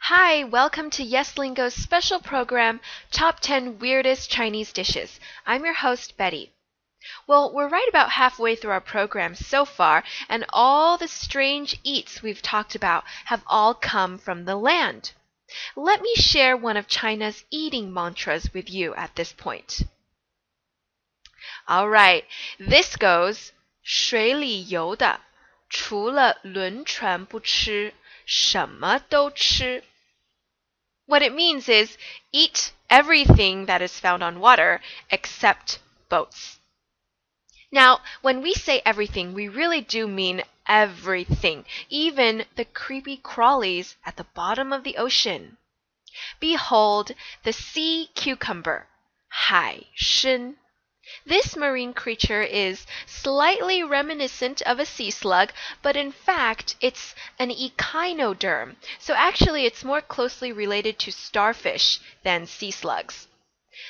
Hi, welcome to YesLingo's special program, Top 10 Weirdest Chinese Dishes. I'm your host, Betty. Well, we're right about halfway through our program so far, and all the strange eats we've talked about have all come from the land. Let me share one of China's eating mantras with you at this point. All right, this goes, 水里游的，除了轮船不吃，什么都吃。What it means is, eat everything that is found on water except boats. Now, when we say everything, we really do mean everything, even the creepy crawlies at the bottom of the ocean. Behold, the sea cucumber, 海参. This marine creature is slightly reminiscent of a sea slug, but in fact, it's an echinoderm. So actually, it's more closely related to starfish than sea slugs.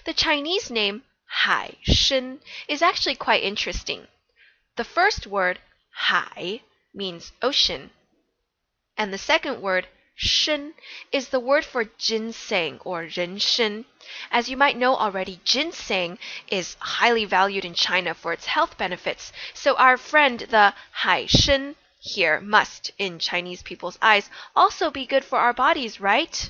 The Chinese name, 海参, is actually quite interesting. The first word, 海, means ocean. And the second word, 参, is the word for ginseng or 人参. As you might know already, ginseng is highly valued in China for its health benefits. So our friend, the 海参, here must, in Chinese people's eyes, also be good for our bodies, right?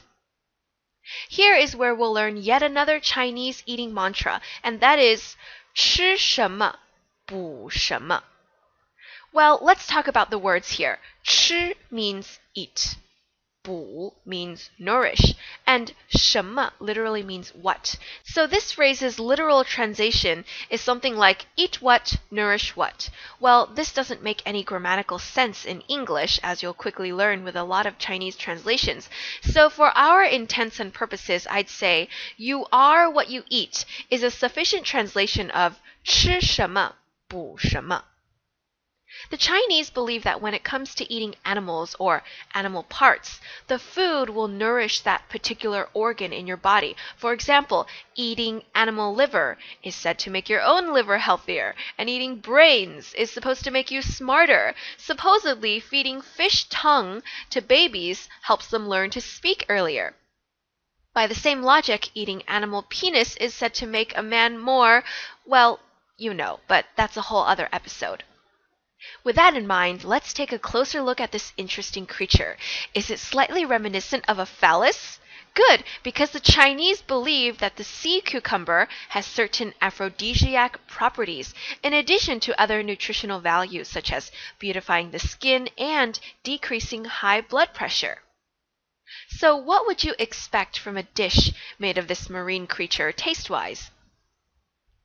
Here is where we'll learn yet another Chinese eating mantra, and that is 吃什么补什么. Well, let's talk about the words here. 吃 means eat. 补 means nourish, and 什么 literally means what. So this phrase's literal translation is something like eat what, nourish what. Well, this doesn't make any grammatical sense in English, as you'll quickly learn with a lot of Chinese translations. So for our intents and purposes, I'd say you are what you eat is a sufficient translation of 吃什么补什么. The Chinese believe that when it comes to eating animals or animal parts, the food will nourish that particular organ in your body. For example, eating animal liver is said to make your own liver healthier, and eating brains is supposed to make you smarter. Supposedly, feeding fish tongue to babies helps them learn to speak earlier. By the same logic, eating animal penis is said to make a man more, well, you know, but that's a whole other episode. With that in mind, let's take a closer look at this interesting creature. Is it slightly reminiscent of a phallus? Good, because the Chinese believe that the sea cucumber has certain aphrodisiac properties, in addition to other nutritional values such as beautifying the skin and decreasing high blood pressure. So what would you expect from a dish made of this marine creature taste-wise?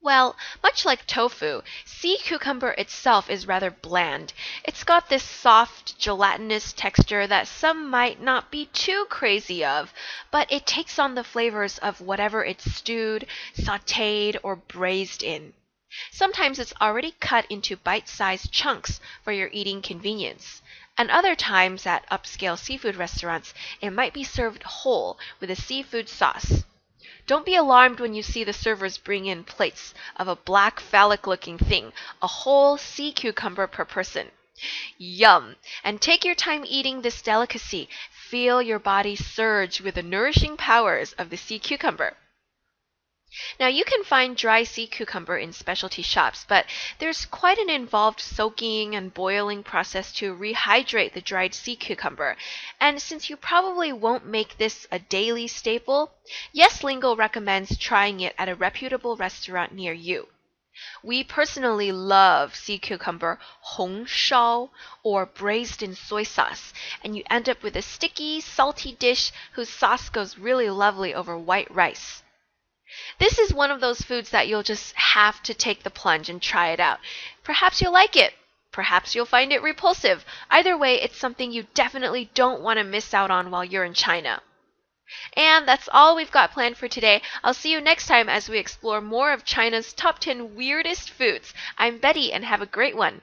Well, much like tofu, sea cucumber itself is rather bland. It's got this soft, gelatinous texture that some might not be too crazy of, but it takes on the flavors of whatever it's stewed, sautéed, or braised in. Sometimes it's already cut into bite-sized chunks for your eating convenience. And other times at upscale seafood restaurants, it might be served whole with a seafood sauce. Don't be alarmed when you see the servers bring in plates of a black phallic-looking thing, a whole sea cucumber per person. Yum! And take your time eating this delicacy. Feel your body surge with the nourishing powers of the sea cucumber. Now, you can find dry sea cucumber in specialty shops, but there's quite an involved soaking and boiling process to rehydrate the dried sea cucumber. And since you probably won't make this a daily staple, YesLingo recommends trying it at a reputable restaurant near you. We personally love sea cucumber hong shao, or braised in soy sauce, and you end up with a sticky, salty dish whose sauce goes really lovely over white rice. This is one of those foods that you'll just have to take the plunge and try it out. Perhaps you'll like it. Perhaps you'll find it repulsive. Either way, it's something you definitely don't want to miss out on while you're in China. And that's all we've got planned for today. I'll see you next time as we explore more of China's top 10 weirdest foods. I'm Betty, and have a great one.